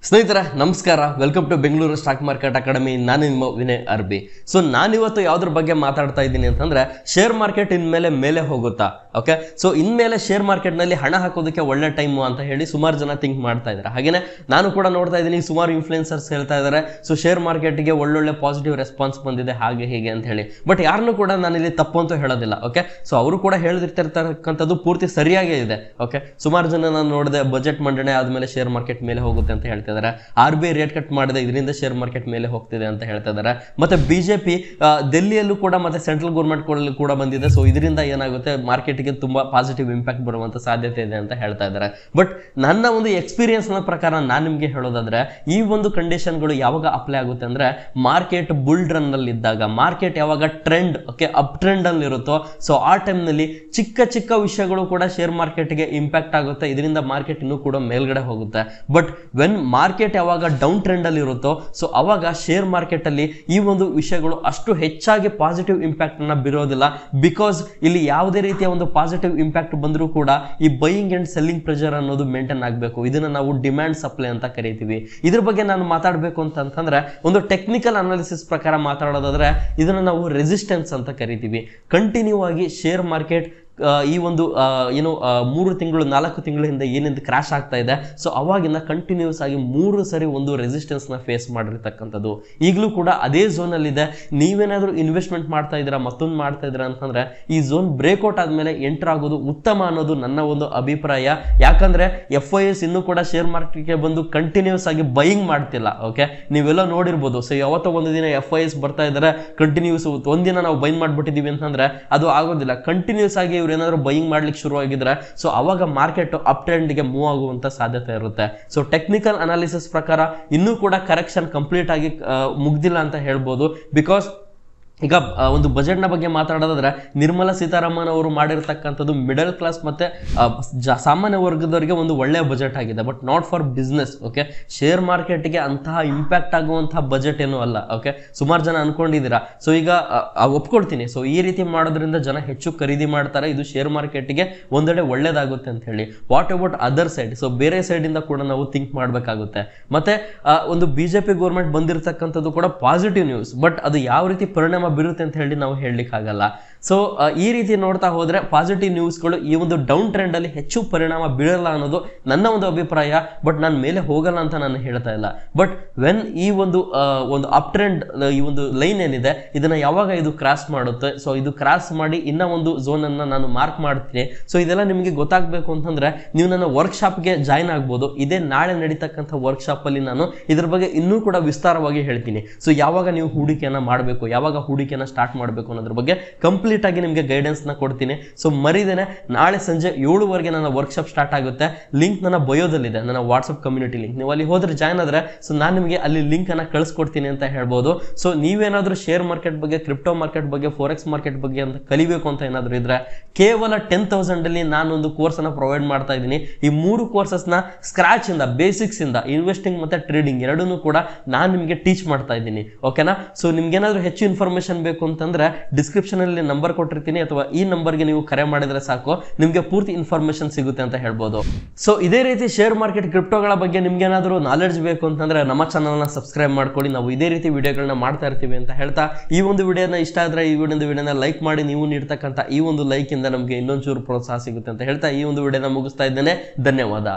ಸ್ನೇಹಿತರೆ ನಮಸ್ಕಾರ, welcome to Bengaluru stock market academy. ನಾನು ನಿಮ್ಮ ವಿನಯ್ ಅರ್ಬಿ. ಸೊ ನಾನಿವತ್ತು ಯಾವ್ದ್ರ ಬಗ್ಗೆ ಮಾತಾಡ್ತಾ ಇದ್ದೀನಿ ಅಂತಂದ್ರೆ, ಶೇರ್ ಮಾರ್ಕೆಟ್ ಇನ್ಮೇಲೆ ಮೇಲೆ ಹೋಗುತ್ತಾ. ಓಕೆ, ಸೊ ಇನ್ಮೇಲೆ ಶೇರ್ ಮಾರ್ಕೆಟ್ ನಲ್ಲಿ ಹಣ ಹಾಕೋದಕ್ಕೆ ಒಳ್ಳೆ ಟೈಮು ಅಂತ ಹೇಳಿ ಸುಮಾರು ಜನ ಥಿಂಕ್ ಮಾಡ್ತಾ ಇದ್ದಾರೆ. ಹಾಗೇನೆ ನಾನು ಕೂಡ ನೋಡ್ತಾ ಇದ್ದೀನಿ, ಸುಮಾರು ಇನ್ಫ್ಲುಯೆನ್ಸರ್ಸ್ ಹೇಳ್ತಾ ಇದ್ದಾರೆ ಸೊ ಶೇರ್ ಮಾರ್ಕೆಟ್ಗೆ ಒಳ್ಳೊಳ್ಳೆ ಪಾಸಿಟಿವ್ ರೆಸ್ಪಾನ್ಸ್ ಬಂದಿದೆ ಹಾಗೆ ಹೀಗೆ ಅಂತ ಹೇಳಿ. ಬಟ್ ಯಾರನ್ನೂ ಕೂಡ ನಾನು ಇಲ್ಲಿ ತಪ್ಪು ಅಂತ ಹೇಳೋದಿಲ್ಲ. ಓಕೆ, ಸೊ ಅವರು ಕೂಡ ಹೇಳಿರ್ತಿರ್ತಕ್ಕಂಥದ್ದು ಪೂರ್ತಿ ಸರಿಯಾಗೇ ಇದೆ. ಓಕೆ, ಸುಮಾರು ಜನ ನಾನು ನೋಡಿದೆ, ಬಜೆಟ್ ಮಂಡನೆ ಆದ್ಮೇಲೆ ಶೇರ್ ಮಾರ್ಕೆಟ್ ಮೇಲೆ ಹೋಗುತ್ತೆ ಅಂತ ಹೇಳ್ತಾ ಇದ್ದಾರೆ. RBI ರೇಟ್ ಕಟ್ ಮಾಡಿದೆ, ಇದರಿಂದ ಶೇರ್ ಮಾರ್ಕೆಟ್ ಮೇಲೆ ಹೋಗ್ತಿದೆ ಅಂತ ಹೇಳ್ತಾ ಇದ್ದಾರೆ. ಮತ್ತೆ ಬಿಜೆಪಿ ಡೆಲ್ಲಿಯಲ್ಲೂ ಕೂಡ ಮತ್ತೆ ಸೆಂಟ್ರಲ್ ಗೌರ್ಮೆಂಟ್ ಕೂಡ ಬಂದಿದೆ. ಸೊ ಇದರಿಂದ ಏನಾಗುತ್ತೆ, ಮಾರ್ಕೆಟ್ಗೆ ತುಂಬಾ ಪಾಸಿಟಿವ್ ಇಂಪ್ಯಾಕ್ಟ್ ಬರುವಂತ ಸಾಧ್ಯತೆ ಇದೆ ಅಂತ ಹೇಳ್ತಾ ಇದ್ದಾರೆ. ಬಟ್ ನನ್ನ ಒಂದು ಎಕ್ಸ್ಪೀರಿಯನ್ಸ್ ನ ಪ್ರಕಾರ ನಾನು ನಿಮ್ಗೆ ಹೇಳೋದಾದ್ರೆ, ಈ ಒಂದು ಕಂಡೀಷನ್ಗಳು ಯಾವಾಗ ಅಪ್ಲೈ ಆಗುತ್ತೆ ಅಂದ್ರೆ, ಮಾರ್ಕೆಟ್ ಬುಲ್ ರನ್ ನಲ್ಲಿ ಇದ್ದಾಗ, ಮಾರ್ಕೆಟ್ ಯಾವಾಗ ಟ್ರೆಂಡ್ ಅಪ್ ಟ್ರೆಂಡ್ ಅಲ್ಲಿ ಇರುತ್ತೋ, ಸೊ ಆ ಟೈಮ್ ನಲ್ಲಿ ಚಿಕ್ಕ ಚಿಕ್ಕ ವಿಷಯಗಳು ಕೂಡ ಶೇರ್ ಮಾರ್ಕೆಟ್ಗೆ ಇಂಪ್ಯಾಕ್ಟ್ ಆಗುತ್ತೆ. ಇದರಿಂದ ಮಾರ್ಕೆಟ್ ಇನ್ನೂ ಕೂಡ ಮೇಲ್ಗಡೆ ಹೋಗುತ್ತೆ. ಬಟ್ ವೆನ್ ಮಾರ್ಕೆಟ್ ಯಾವಾಗ ಡೌನ್ ಟ್ರೆಂಡ್ ಅಲ್ಲಿ ಇರುತ್ತೋ, ಸೊ ಅವಾಗ ಶೇರ್ ಮಾರ್ಕೆಟ್ ಅಲ್ಲಿ ಈ ಒಂದು ವಿಷಯಗಳು ಅಷ್ಟು ಹೆಚ್ಚಾಗಿ ಪಾಸಿಟಿವ್ ಇಂಪ್ಯಾಕ್ಟ್ ಅನ್ನ ಬೀರೋದಿಲ್ಲ. ಬಿಕಾಸ್ ಇಲ್ಲಿ ಯಾವುದೇ ರೀತಿಯ ಒಂದು ಪಾಸಿಟಿವ್ ಇಂಪ್ಯಾಕ್ಟ್ ಬಂದರೂ ಕೂಡ ಈ ಬೈಯಿಂಗ್ ಅಂಡ್ ಸೆಲ್ಲಿಂಗ್ ಪ್ರೆಷರ್ ಅನ್ನೋದು ಮೇಂಟೈನ್ ಆಗಬೇಕು. ಇದನ್ನ ನಾವು ಡಿಮ್ಯಾಂಡ್ ಸಪ್ಲೈ ಅಂತ ಕರಿತೀವಿ. ಇದ್ರ ಬಗ್ಗೆ ನಾನು ಮಾತಾಡಬೇಕು ಅಂತಂದ್ರೆ, ಒಂದು ಟೆಕ್ನಿಕಲ್ ಅನಾಲಿಸಿಸ್ ಪ್ರಕಾರ ಮಾತಾಡೋದಾದ್ರೆ ಇದನ್ನ ನಾವು ರೆಸಿಸ್ಟೆನ್ಸ್ ಅಂತ ಕರಿತೀವಿ. ಕಂಟಿನ್ಯೂ ಆಗಿ ಶೇರ್ ಮಾರ್ಕೆಟ್ ಈ ಒಂದು 3 ತಿಂಗಳು 4 ತಿಂಗಳ ಹಿಂದೆ ಏನಿಂದ ಕ್ರಾಶ್ ಆಗ್ತಾ ಇದೆ, ಸೊ ಅವಾಗಿಂದ ಕಂಟಿನ್ಯೂಸ್ ಆಗಿ 3 ಸರಿ ಒಂದು ರೆಸಿಸ್ಟೆನ್ಸ್ ನ ಫೇಸ್ ಮಾಡಿರ್ತಕ್ಕಂಥದ್ದು. ಈಗಲೂ ಕೂಡ ಅದೇ ಝೋನ್ ಅಲ್ಲಿ ಇದೆ. ನೀವೇನಾದ್ರೂ ಇನ್ವೆಸ್ಟ್ಮೆಂಟ್ ಮಾಡ್ತಾ ಇದ್ದೀರಾ, ಮತ್ತೊಂದು ಮಾಡ್ತಾ ಇದ್ದೀರಾ ಅಂತಂದ್ರೆ, ಈ ಝೋನ್ ಬ್ರೇಕ್ಔಟ್ ಆದ್ಮೇಲೆ ಎಂಟರ್ ಆಗೋದು ಉತ್ತಮ ಅನ್ನೋದು ನನ್ನ ಒಂದು ಅಭಿಪ್ರಾಯ. ಯಾಕಂದ್ರೆ FIS ಇನ್ನೂ ಕೂಡ ಶೇರ್ ಮಾರ್ಕೆಟ್ಗೆ ಬಂದು ಕಂಟಿನ್ಯೂಸ್ ಆಗಿ ಬೈಯಿಂಗ್ ಮಾಡ್ತಿಲ್ಲ. ಓಕೆ, ನೀವೆಲ್ಲ ನೋಡಿರ್ಬೋದು. ಸೊ ಯಾವತ್ತೋ ಒಂದು ದಿನ FIS ಬರ್ತಾ ಇದ್ದಾರೆ, ಕಂಟಿನ್ಯೂಸ್ ಒಂದಿನ ನಾವು ಬೈನ್ ಮಾಡ್ಬಿಟ್ಟಿದೀವಿ ಅಂತಂದ್ರೆ ಅದು ಆಗೋದಿಲ್ಲ. ಕಂಟಿನ್ಯೂಸ್ ಆಗಿ ಇವ್ರು ಏನಾದ್ರು ಬೈಯಿಂಗ್ ಮಾಡ್ಲಿಕ್ಕೆ ಶುರು ಆಗಿದ್ರೆ, ಸೊ ಅವಾಗ ಮಾರ್ಕೆಟ್ ಅಪ್ ಟ್ರೆಂಡ್ ಗೆ ಮೂವ್ ಆಗುವಂತ ಸಾಧ್ಯತೆ ಇರುತ್ತೆ. ಸೊ ಟೆಕ್ನಿಕಲ್ ಅನಾಲಿಸಿಸ್ ಪ್ರಕಾರ ಇನ್ನೂ ಕೂಡ ಕರೆಕ್ಷನ್ ಕಂಪ್ಲೀಟ್ ಆಗಿ ಮುಗ್ದಿಲ್ಲ ಅಂತ ಹೇಳ್ಬೋದು. ಬಿಕಾಸ್ ಈಗ ಒಂದು ಬಜೆಟ್ ನ ಬಗ್ಗೆ ಮಾತಾಡೋದಾದ್ರೆ, ನಿರ್ಮಲಾ ಸೀತಾರಾಮನ್ ಅವರು ಮಾಡಿರ್ತಕ್ಕಂಥದ್ದು ಮಿಡಲ್ ಕ್ಲಾಸ್ ಮತ್ತೆ ಸಾಮಾನ್ಯ ವರ್ಗದವರಿಗೆ ಒಂದು ಒಳ್ಳೆಯ ಬಜೆಟ್ ಆಗಿದೆ. But not for business. Okay, share ಮಾರ್ಕೆಟ್ಗೆ ಅಂತಹ ಇಂಪ್ಯಾಕ್ಟ್ ಆಗುವಂತಹ ಬಜೆಟ್ ಏನೂ ಅಲ್ಲ. ಓಕೆ, ಸುಮಾರು ಜನ ಅನ್ಕೊಂಡಿದ್ದೀರಾ. ಸೊ ಈಗ ಒಪ್ಕೊಳ್ತೀನಿ, ಸೊ ಈ ರೀತಿ ಮಾಡೋದ್ರಿಂದ ಜನ ಹೆಚ್ಚು ಖರೀದಿ ಮಾಡ್ತಾರೆ, ಇದು ಶೇರ್ ಮಾರ್ಕೆಟ್ಗೆ ಒಂದೆಡೆ ಒಳ್ಳೇದಾಗುತ್ತೆ ಅಂತ ಹೇಳಿ. What about other side? So ಬೇರೆ ಸೈಡ್ ಇಂದ ಕೂಡ ನಾವು ಥಿಂಕ್ ಮಾಡಬೇಕಾಗುತ್ತೆ. ಮತ್ತೆ ಒಂದು ಬಿಜೆಪಿ ಗೌರ್ಮೆಂಟ್ ಬಂದಿರತಕ್ಕಂಥದ್ದು ಕೂಡ ಪಾಸಿಟಿವ್ ನ್ಯೂಸ್. ಬಟ್ ಅದು ಯಾವ ರೀತಿ ಪರಿಣಾಮ ಬೀರುತ್ತೆ ಅಂತ ಹೇಳಿ ನಾವು ಹೇಳಲಿಕ್ಕೆ ಆಗಲ್ಲ. ಸೊ ಈ ರೀತಿ ನೋಡ್ತಾ ಹೋದ್ರೆ ಪಾಸಿಟಿವ್ ನ್ಯೂಸ್ಗಳು ಈ ಒಂದು ಡೌನ್ ಟ್ರೆಂಡ್ ಅಲ್ಲಿ ಹೆಚ್ಚು ಪರಿಣಾಮ ಬೀಳಲ್ಲ ಅನ್ನೋದು ನನ್ನ ಒಂದು ಅಭಿಪ್ರಾಯ. ಬಟ್ ನಾನು ಮೇಲೆ ಹೋಗಲ್ಲ ಅಂತ ನಾನು ಹೇಳ್ತಾ ಇಲ್ಲ. ಬಟ್ ವೆನ್ ಈ ಒಂದು ಅಪ್ ಟ್ರೆಂಡ್, ಈ ಒಂದು ಲೈನ್ ಏನಿದೆ, ಇದನ್ನ ಯಾವಾಗ ಇದು ಕ್ರಾಸ್ ಮಾಡುತ್ತೆ, ಸೊ ಇದು ಕ್ರಾಸ್ ಮಾಡಿ ಇನ್ನ ಒಂದು ಝೋನ್ ಅನ್ನ ನಾನು ಮಾರ್ಕ್ ಮಾಡ್ತೀನಿ. ಸೊ ಇದೆಲ್ಲ ನಿಮಗೆ ಗೊತ್ತಾಗಬೇಕು ಅಂತಂದ್ರೆ ನೀವು ನನ್ನ ವರ್ಕ್ಶಾಪ್ಗೆ ಜಾಯ್ನ್ ಆಗ್ಬೋದು. ಇದೇ ನಾಳೆ ನಡೀತಕ್ಕಂಥ ವರ್ಕ್ಶಾಪ್ ಅಲ್ಲಿ ನಾನು ಇದ್ರ ಬಗ್ಗೆ ಇನ್ನೂ ಕೂಡ ವಿಸ್ತಾರವಾಗಿ ಹೇಳ್ತೀನಿ. ಸೊ ಯಾವಾಗ ನೀವು ಹೂಡಿಕೆಯನ್ನ ಮಾಡಬೇಕು, ಯಾವಾಗ ಹೂಡಿಕೆಯನ್ನ ಸ್ಟಾರ್ಟ್ ಮಾಡಬೇಕು ಅನ್ನೋದ್ರ ಬಗ್ಗೆ ಕಂಪ್ಲೀಟ್ ಆಗಿ ನಿಮಗೆ ಗೈಡೆನ್ಸ್ ನ ಕೊಡ್ತೀನಿ. ಸೊ ಮರಿದೇನೆ ನಾಳೆ ಸಂಜೆ 7 ನನ್ನ ವರ್ಕ್ಶಾಪ್ ಸ್ಟಾರ್ಟ್ ಆಗುತ್ತೆ. ಲಿಂಕ್ ನನ್ನ ಬಯೋದಲ್ಲಿದೆ, ನನ್ನ ವಾಟ್ಸ್ಆಪ್ ಕಮ್ಯುನಿಟಿ ಲಿಂಕ್. ನೀವು ಅಲ್ಲಿ ಹೋದ್ರೆ ಜಾಯ್ನ್ ಆದ್ರೆ, ಸೊ ನಾನು ನಿಮಗೆ ಅಲ್ಲಿ ಲಿಂಕ್ ಅನ್ನ ಕಳಿಸ್ಕೊಡ್ತೀನಿ ಅಂತ ಹೇಳ್ಬೋದು. ಸೊ ನೀವೇನಾದ್ರೂ ಶೇರ್ ಮಾರ್ಕೆಟ್ ಬಗ್ಗೆ, ಕ್ರಿಪ್ಟೋ ಮಾರ್ಕೆಟ್ ಬಗ್ಗೆ, ಫಾರೆಕ್ಸ್ ಮಾರ್ಕೆಟ್ ಬಗ್ಗೆ ಅಂತ ಕಲಿಬೇಕು ಅಂತ ಏನಾದ್ರು ಇದ್ರೆ, ಕೇವಲ 10,000 ಅಲ್ಲಿ ನಾನೊಂದು ಕೋರ್ಸ್ ಅನ್ನ ಪ್ರೊವೈಡ್ ಮಾಡ್ತಾ ಇದ್ದೀನಿ. ಈ 3 ಕೋರ್ಸಸ್ ನ ಸ್ಕ್ರಾಚ್ ಇಂದ, ಬೇಸಿಕ್ಸ್ ಇಂದ, ಇನ್ವೆಸ್ಟಿಂಗ್ ಮತ್ತೆ ಟ್ರೇಡಿಂಗ್ ಎರಡನ್ನೂ ಕೂಡ ನಾನು ನಿಮಗೆ ಟೀಚ್ ಮಾಡ್ತಾ ಇದ್ದೀನಿ. ಓಕೆನಾ? ಸೊ ನಿಮ್ಗೆ ಏನಾದ್ರು ಹೆಚ್ಚು ಇನ್ಫಾರ್ಮೇಶನ್ ಬೇಕು ಅಂತಂದ್ರೆ ಡಿಸ್ಕ್ರಿಪ್ಷನ್ ಅಲ್ಲಿ ನಂಬರ್ ಕೊಟ್ಟಿರ್ತೀನಿ, ಅಥವಾ ಈ ನಂಬರ್ಗೆ ನೀವು ಕರೆ ಮಾಡಿದ್ರೆ ಸಾಕು, ನಿಮ್ಗೆ ಪೂರ್ತಿ ಇನ್ಫಾರ್ಮೇಶನ್ ಸಿಗುತ್ತೆ ಅಂತ ಹೇಳ್ಬೋದು. ಸೊ ಇದೇ ರೀತಿ ಶೇರ್ ಮಾರ್ಕೆಟ್, ಕ್ರಿಪ್ಟೋಗಳ ಬಗ್ಗೆ ನಿಮ್ಗೆ ಏನಾದರೂ ನಾಲೆಡ್ಜ್ ಬೇಕು ಅಂತಂದ್ರೆ ನಮ್ಮ ಚಾನಲ್ ನ ಸಬ್ಸ್ಕ್ರೈಬ್ ಮಾಡ್ಕೊಳ್ಳಿ. ನಾವು ಇದೇ ರೀತಿ ವಿಡಿಯೋಗಳನ್ನ ಮಾಡ್ತಾ ಇರ್ತೀವಿ ಅಂತ ಹೇಳ್ತಾ, ಈ ಒಂದು ವಿಡಿಯೋನ ಇಷ್ಟ ಆದ್ರೆ ಈ ವಿಡಿಯೋನ ಲೈಕ್ ಮಾಡಿ. ನೀವು ನೀಡ್ತಕ್ಕಂಥ ಈ ಒಂದು ಲೈಕ್ ಇಂದ ನಮಗೆ ಇನ್ನೊಂಚೂರು ಪ್ರೋತ್ಸಾಹ ಸಿಗುತ್ತೆ ಅಂತ ಹೇಳ್ತಾ ಈ ಒಂದು ವಿಡಿಯೋನ ಮುಗಿಸ್ತಾ ಇದ್ದೇನೆ. ಧನ್ಯವಾದ.